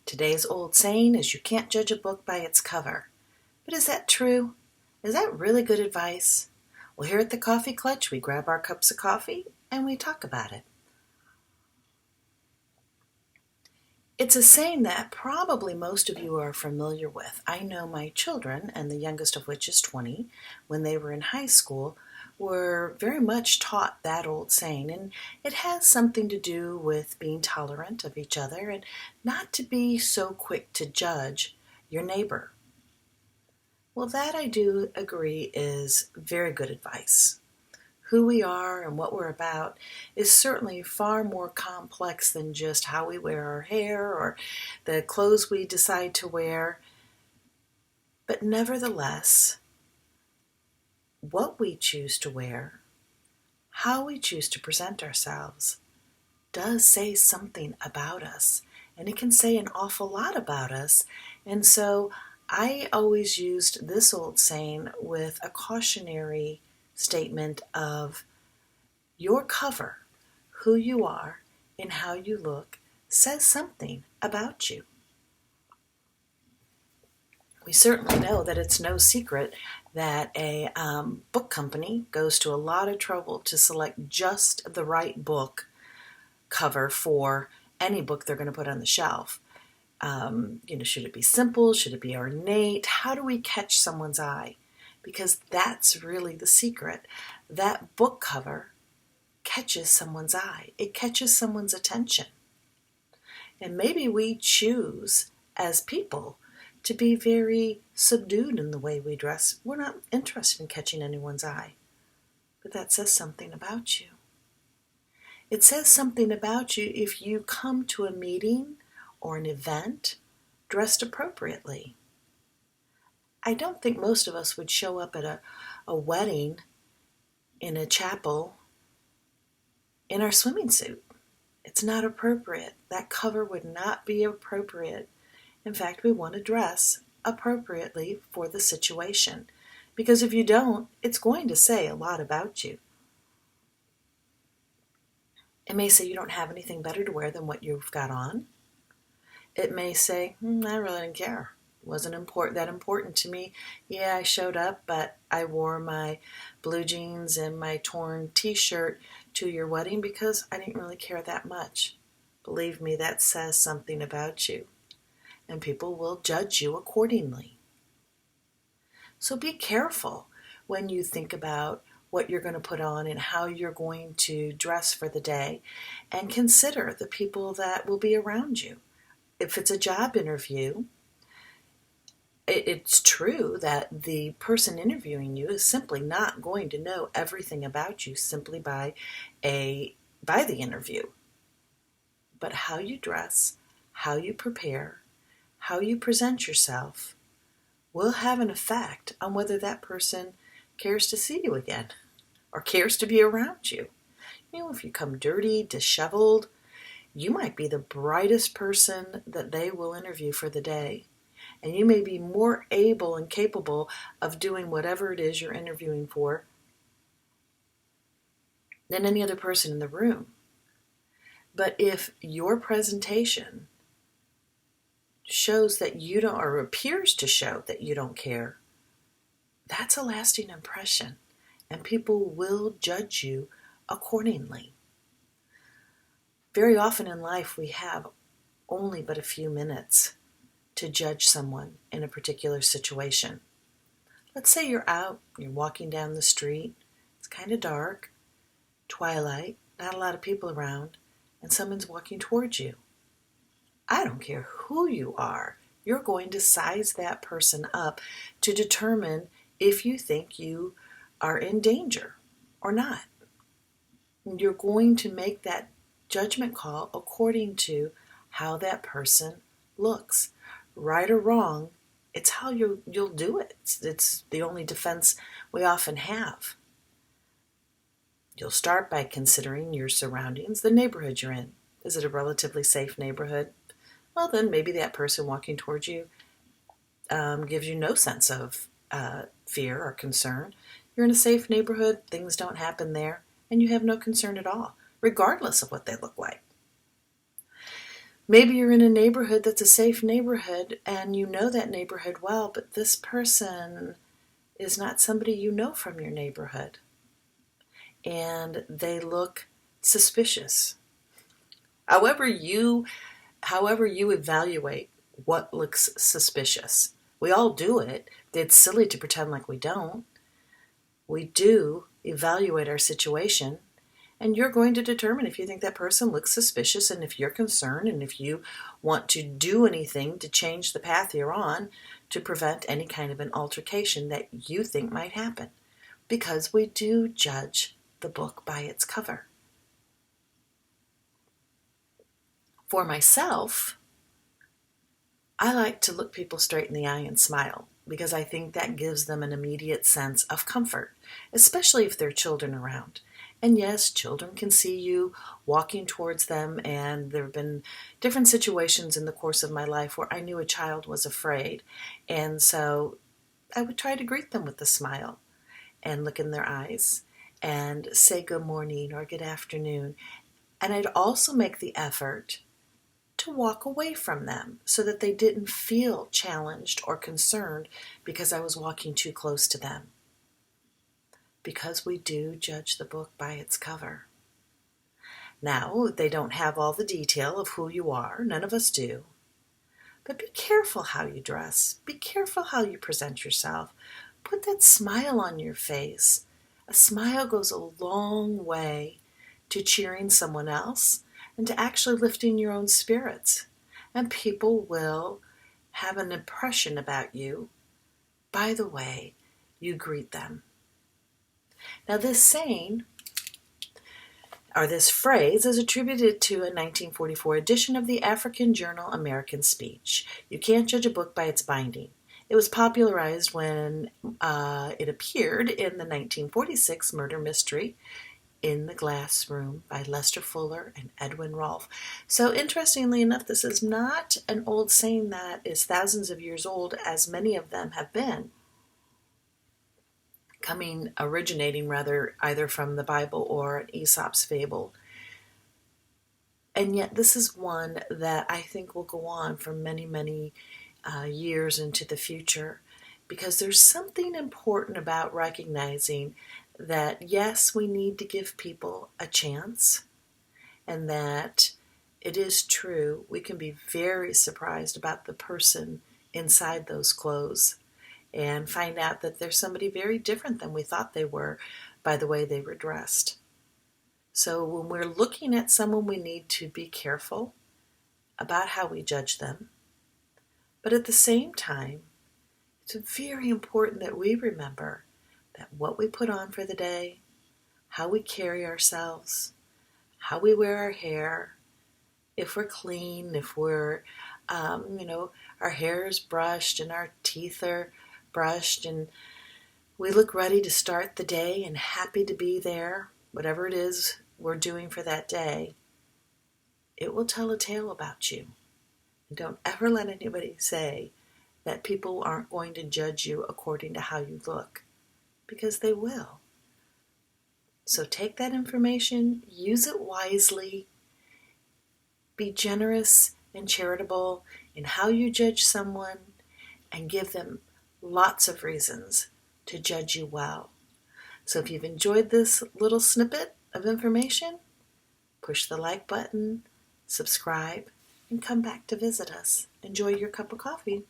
Today's old saying is you can't judge a book by its cover. But is that true? Is that really good advice? Well, here at the Coffee Clutch, we grab our cups of coffee and we talk about it. It's a saying that probably most of you are familiar with. I know my children, and the youngest of which is 20, when they were in high school, were very much taught that old saying. And it has something to do with being tolerant of each other and not to be so quick to judge your neighbor. Well, that I do agree is very good advice. Who we are and what we're about is certainly far more complex than just how we wear our hair or the clothes we decide to wear. But nevertheless, what we choose to wear, how we choose to present ourselves, does say something about us. And it can say an awful lot about us. And so I always used this old saying with a cautionary statement of your cover, who you are, and how you look, says something about you. We certainly know that it's no secret that a book company goes to a lot of trouble to select just the right book cover for any book they're going to put on the shelf. Should it be simple? Should it be ornate? How do we catch someone's eye? Because that's really the secret. That book cover catches someone's eye. It catches someone's attention. And maybe we choose as people to be very subdued in the way we dress. We're not interested in catching anyone's eye. But that says something about you. It says something about you if you come to a meeting or an event dressed appropriately. I don't think most of us would show up at a wedding in a chapel in our swimming suit. It's not appropriate. That cover would not be appropriate. In fact, we want to dress appropriately for the situation. Because if you don't, it's going to say a lot about you. It may say you don't have anything better to wear than what you've got on. It may say, I really didn't care. It wasn't that important to me. Yeah, I showed up, but I wore my blue jeans and my torn t-shirt to your wedding because I didn't really care that much. Believe me, that says something about you. And people will judge you accordingly. So be careful when you think about what you're going to put on and how you're going to dress for the day, and consider the people that will be around you. If it's a job interview, it's true that the person interviewing you is simply not going to know everything about you simply by the interview. But how you dress, how you prepare, how you present yourself will have an effect on whether that person cares to see you again or cares to be around you. If you come dirty, disheveled, you might be the brightest person that they will interview for the day. And you may be more able and capable of doing whatever it is you're interviewing for than any other person in the room. But if your presentation shows that you don't, or appears to show that you don't care, that's a lasting impression, and people will judge you accordingly. Very often in life we have only but a few minutes to judge someone in a particular situation. Let's say you're walking down the street, it's kind of dark, twilight, not a lot of people around, and someone's walking towards you. I don't care who you are, you're going to size that person up to determine if you think you are in danger or not. And you're going to make that judgment call according to how that person looks. Right or wrong, it's how you'll do it. It's the only defense we often have. You'll start by considering your surroundings, the neighborhood you're in. Is it a relatively safe neighborhood? Well, then maybe that person walking towards you gives you no sense of fear or concern. You're in a safe neighborhood, things don't happen there, and you have no concern at all, regardless of what they look like. Maybe you're in a neighborhood that's a safe neighborhood and you know that neighborhood well, but this person is not somebody you know from your neighborhood. And they look suspicious. However you evaluate what looks suspicious. We all do it. It's silly to pretend like we don't. We do evaluate our situation, and you're going to determine if you think that person looks suspicious, and if you're concerned, and if you want to do anything to change the path you're on to prevent any kind of an altercation that you think might happen. Because we do judge the book by its cover. For myself, I like to look people straight in the eye and smile because I think that gives them an immediate sense of comfort, especially if there are children around. And yes, children can see you walking towards them, and there have been different situations in the course of my life where I knew a child was afraid. And so I would try to greet them with a smile and look in their eyes and say good morning or good afternoon. And I'd also make the effort to walk away from them so that they didn't feel challenged or concerned because I was walking too close to them. Because we do judge the book by its cover. Now, they don't have all the detail of who you are. None of us do. But be careful how you dress. Be careful how you present yourself. Put that smile on your face. A smile goes a long way to cheering someone else and to actually lifting your own spirits. And people will have an impression about you by the way you greet them. Now this saying, or this phrase, is attributed to a 1944 edition of the African journal American Speech. You can't judge a book by its binding. It was popularized when it appeared in the 1946 murder mystery In the Glass Room by Lester Fuller and Edwin Rolfe. So interestingly enough, this is not an old saying that is thousands of years old, as many of them have been, originating either from the Bible or an Aesop's fable. And yet this is one that I think will go on for many, many years into the future, because there's something important about recognizing that, yes, we need to give people a chance, and that it is true, we can be very surprised about the person inside those clothes and find out that they're somebody very different than we thought they were by the way they were dressed. So when we're looking at someone, we need to be careful about how we judge them. But at the same time, it's very important that we remember that what we put on for the day, how we carry ourselves, how we wear our hair, if we're clean, if we're, our hair is brushed and our teeth are brushed and we look ready to start the day and happy to be there, whatever it is we're doing for that day, it will tell a tale about you. And don't ever let anybody say that people aren't going to judge you according to how you look, because they will. So take that information, use it wisely, be generous and charitable in how you judge someone, and give them lots of reasons to judge you well. So if you've enjoyed this little snippet of information, push the like button, subscribe, and come back to visit us. Enjoy your cup of coffee.